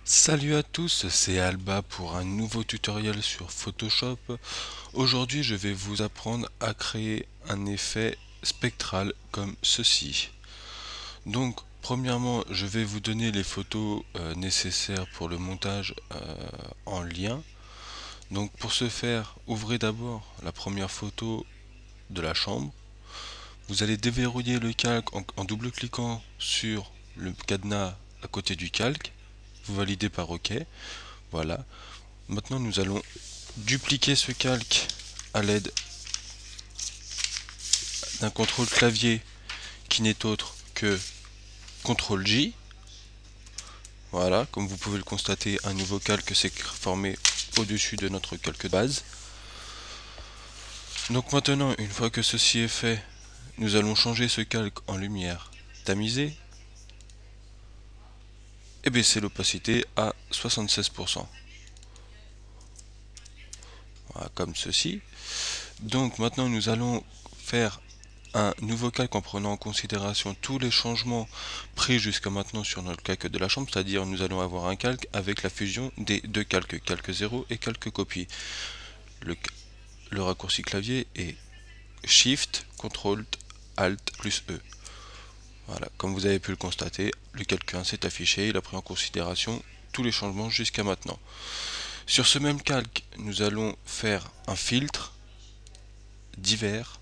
Salut à tous, c'est Alba pour un nouveau tutoriel sur Photoshop. Aujourd'hui, je vais vous apprendre à créer un effet spectral comme ceci. Donc, premièrement, je vais vous donner les photos nécessaires pour le montage en lien. Donc, pour ce faire, ouvrez d'abord la première photo de la chambre. Vous allez déverrouiller le calque en double-cliquant sur le cadenas à côté du calque. Vous validez par OK. Voilà. Maintenant, nous allons dupliquer ce calque à l'aide d'un contrôle clavier qui n'est autre que CTRL J. Voilà, comme vous pouvez le constater, un nouveau calque s'est formé au-dessus de notre calque de base. Donc maintenant, une fois que ceci est fait, nous allons changer ce calque en lumière tamisée et baisser l'opacité à 76%. Voilà, comme ceci. Donc maintenant, nous allons faire un nouveau calque en prenant en considération tous les changements pris jusqu'à maintenant sur notre calque de la chambre, c'est-à-dire nous allons avoir un calque avec la fusion des deux calques, calque 0 et calque copie. Le raccourci clavier est Shift, CTRL, ALT plus E. Voilà, comme vous avez pu le constater, le calque 1 s'est affiché, il a pris en considération tous les changements jusqu'à maintenant. Sur ce même calque, nous allons faire un filtre divers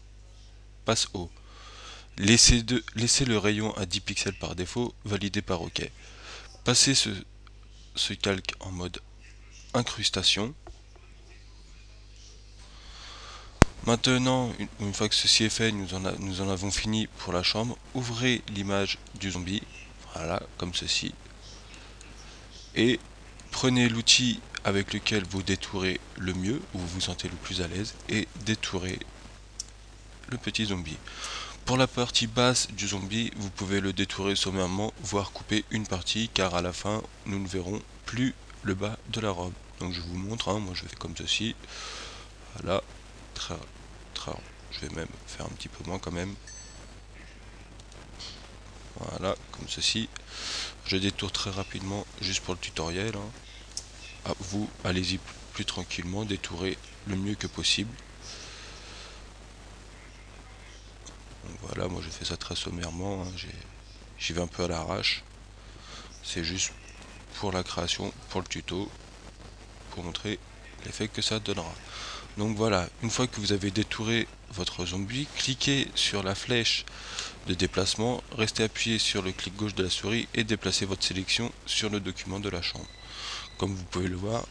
passe haut. Laissez le rayon à 10 pixels par défaut, validé par OK. Passez ce calque en mode incrustation. Maintenant, une fois que ceci est fait, nous en avons fini pour la chambre. Ouvrez l'image du zombie, voilà, comme ceci. Et prenez l'outil avec lequel vous détourez le mieux, où vous vous sentez le plus à l'aise, et détourez le petit zombie. Pour la partie basse du zombie, vous pouvez le détourer sommairement, voire couper une partie, car à la fin, nous ne verrons plus le bas de la robe. Donc je vous montre, moi je fais comme ceci. Voilà, très, très, je vais même faire un petit peu moins quand même. Voilà, comme ceci. Je détourne très rapidement, juste pour le tutoriel. Ah, vous, allez-y plus tranquillement, détourez le mieux que possible. Donc voilà, moi je fais ça très sommairement, j'y vais un peu à l'arrache. C'est juste pour la création, pour le tuto, pour montrer l'effet que ça donnera. Donc voilà, une fois que vous avez détouré votre zombie, cliquez sur la flèche de déplacement, restez appuyé sur le clic gauche de la souris et déplacez votre sélection sur le document de la chambre. Comme vous pouvez le voir,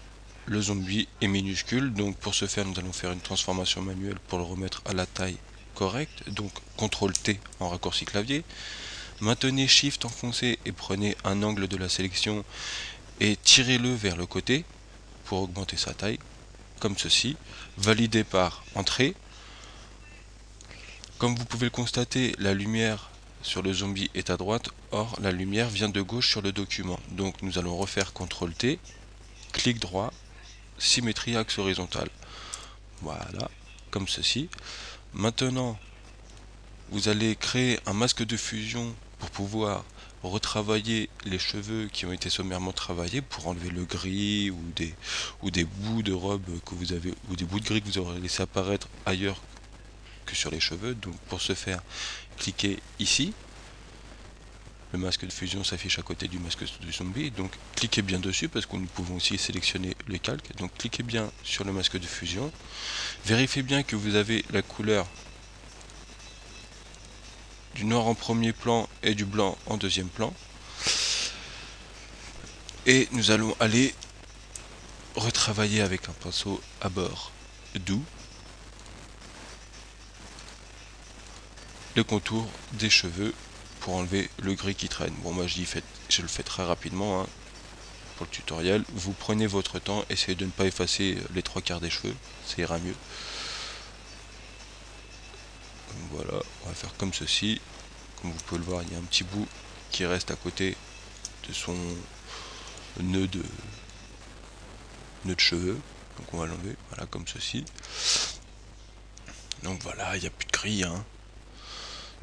le zombie est minuscule, donc pour ce faire nous allons faire une transformation manuelle pour le remettre à la taille correcte, donc CTRL T en raccourci clavier. Maintenez Shift enfoncé et prenez un angle de la sélection et tirez-le vers le côté pour augmenter sa taille, comme ceci. Validez par Entrée. Comme vous pouvez le constater, la lumière sur le zombie est à droite, or la lumière vient de gauche sur le document. Donc nous allons refaire CTRL T, clic droit, symétrie axe horizontal. Voilà, comme ceci. Maintenant, vous allez créer un masque de fusion pour pouvoir retravailler les cheveux qui ont été sommairement travaillés pour enlever le gris ou des bouts de robe que vous avez ou des bouts de gris que vous aurez laissé apparaître ailleurs que sur les cheveux. Donc pour ce faire, cliquez ici. Le masque de fusion s'affiche à côté du masque de zombie, donc cliquez bien dessus parce que nous pouvons aussi sélectionner le calque. Donc cliquez bien sur le masque de fusion. Vérifiez bien que vous avez la couleur du noir en premier plan et du blanc en deuxième plan. Et nous allons aller retravailler avec un pinceau à bord doux le contour des cheveux pour enlever le gris qui traîne. Bon, moi je le fais très rapidement pour le tutoriel. Vous prenez votre temps, essayez de ne pas effacer les trois quarts des cheveux, ça ira mieux. Donc voilà, on va faire comme ceci. Comme vous pouvez le voir, il y a un petit bout qui reste à côté de son nœud de cheveux. Donc on va l'enlever, voilà, comme ceci. Donc voilà, il n'y a plus de gris.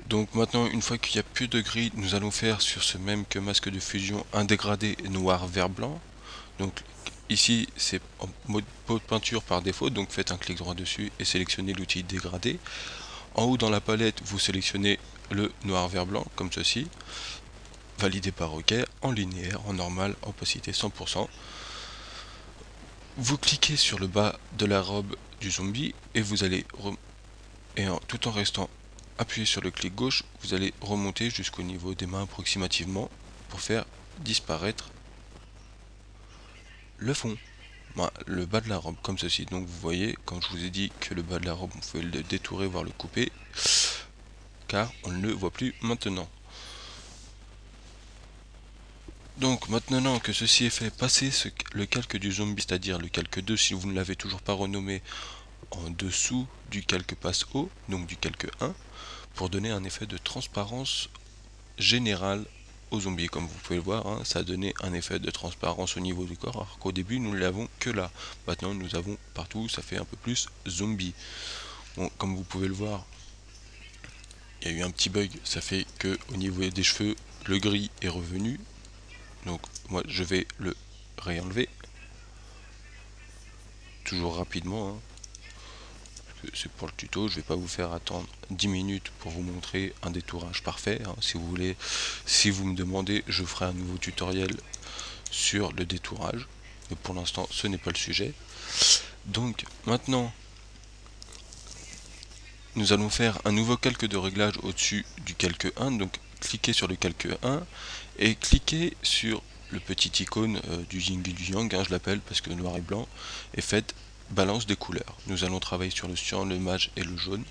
Donc maintenant, une fois qu'il n'y a plus de gris, nous allons faire sur ce même que masque de fusion un dégradé noir vers blanc. Donc ici c'est en mode pot de peinture par défaut, donc faites un clic droit dessus et sélectionnez l'outil dégradé. En haut dans la palette, vous sélectionnez le noir vert blanc comme ceci, validé par OK, en linéaire, en normal, opacité 100%. Vous cliquez sur le bas de la robe du zombie et vous allez tout en restant appuyé sur le clic gauche, vous allez remonter jusqu'au niveau des mains approximativement pour faire disparaître le fond, le bas de la robe comme ceci. Donc vous voyez, quand je vous ai dit que le bas de la robe, vous pouvez le détourer, voire le couper, car on ne le voit plus maintenant. Donc maintenant que ceci est fait, passez le calque du zombie, c'est-à-dire le calque 2 si vous ne l'avez toujours pas renommé, en dessous du calque passe haut, donc du calque 1, pour donner un effet de transparence générale au zombie. Comme vous pouvez le voir, hein, ça a donné un effet de transparence au niveau du corps, alors qu'au début nous ne l'avons que là. Maintenant nous avons partout, ça fait un peu plus zombie. Bon, comme vous pouvez le voir, il y a eu un petit bug, ça fait que au niveau des cheveux, le gris est revenu. Donc moi je vais le réenlever, toujours rapidement, hein. C'est pour le tuto, je vais pas vous faire attendre 10 minutes pour vous montrer un détourage parfait, hein. Si vous voulez, si vous me demandez, je ferai un nouveau tutoriel sur le détourage, mais pour l'instant ce n'est pas le sujet. Donc maintenant nous allons faire un nouveau calque de réglage au-dessus du calque 1, donc cliquez sur le calque 1 et cliquez sur le petit icône du yin et du yang, hein, je l'appelle parce que noir et blanc, et faites balance des couleurs. Nous allons travailler sur le cyan, le mage et le jaune.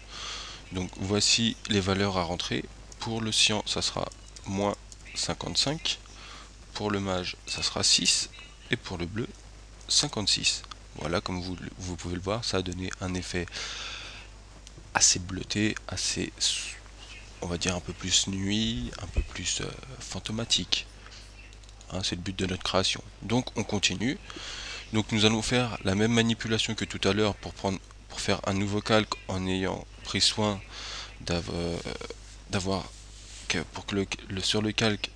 Donc voici les valeurs à rentrer. Pour le cyan ça sera moins 55, pour le mage ça sera 6 et pour le bleu 56. Voilà, comme vous pouvez le voir, ça a donné un effet assez bleuté, assez, on va dire un peu plus nuit, un peu plus fantomatique, hein, c'est le but de notre création. Donc on continue. Donc nous allons faire la même manipulation que tout à l'heure pour faire un nouveau calque, en ayant pris soin d'avoir pour que sur le calque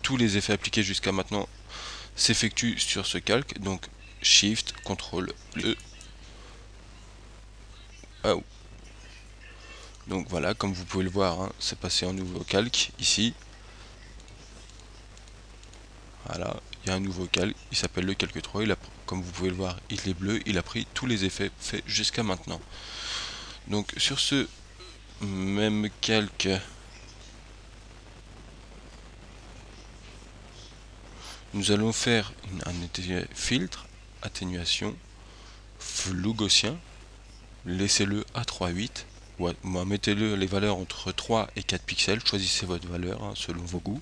tous les effets appliqués jusqu'à maintenant s'effectuent sur ce calque. Donc Shift, CTRL E. Oh. Donc voilà, comme vous pouvez le voir, hein, c'est passé en nouveau calque ici. Voilà, il y a un nouveau calque, il s'appelle le calque 3, comme vous pouvez le voir, il est bleu, il a pris tous les effets faits jusqu'à maintenant. Donc sur ce même calque, nous allons faire un filtre, atténuation, flou gaussien, laissez-le à 3,8, mettez-le les valeurs entre 3 et 4 pixels, choisissez votre valeur, hein, selon vos goûts.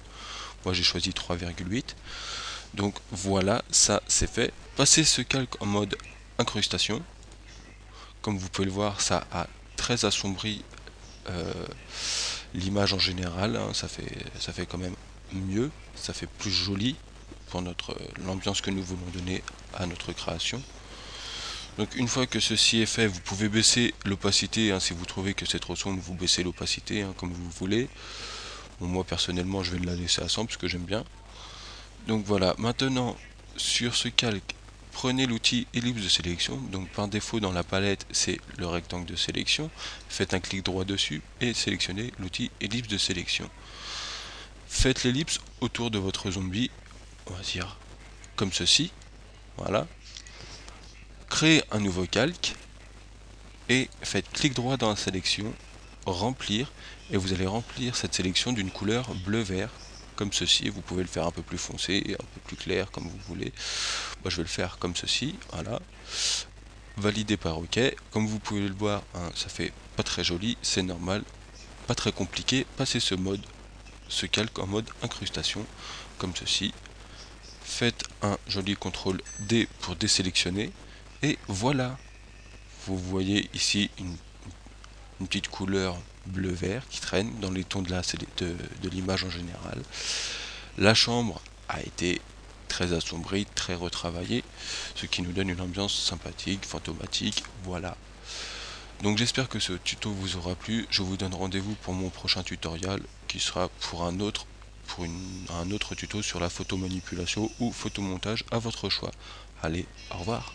Moi j'ai choisi 3,8. Donc voilà, ça c'est fait. Passez ce calque en mode incrustation. Comme vous pouvez le voir, ça a très assombri l'image en général, hein. Ça fait quand même mieux, ça fait plus joli pour l'ambiance que nous voulons donner à notre création. Donc une fois que ceci est fait, vous pouvez baisser l'opacité, hein, si vous trouvez que c'est trop sombre, vous baissez l'opacité, hein, comme vous voulez. Bon, moi personnellement je vais la laisser à 100 parce que j'aime bien. Donc voilà, maintenant sur ce calque, prenez l'outil ellipse de sélection. Donc par défaut dans la palette c'est le rectangle de sélection. Faites un clic droit dessus et sélectionnez l'outil ellipse de sélection. Faites l'ellipse autour de votre zombie, on va dire comme ceci. Voilà. Créez un nouveau calque et faites clic droit dans la sélection, remplir, et vous allez remplir cette sélection d'une couleur bleu-vert comme ceci. Vous pouvez le faire un peu plus foncé et un peu plus clair comme vous voulez. Moi je vais le faire comme ceci, voilà. Validé par OK. Comme vous pouvez le voir, hein, ça fait pas très joli, c'est normal, pas très compliqué. Passez ce calque en mode incrustation comme ceci. Faites un joli CTRL D pour désélectionner et voilà. Vous voyez ici une petite couleur bleu-vert qui traîne dans les tons de l'image en général. La chambre a été très assombrie, très retravaillée, ce qui nous donne une ambiance sympathique, fantomatique, voilà. Donc j'espère que ce tuto vous aura plu, je vous donne rendez-vous pour mon prochain tutoriel qui sera pour pour un autre tuto sur la photomanipulation ou photomontage à votre choix. Allez, au revoir.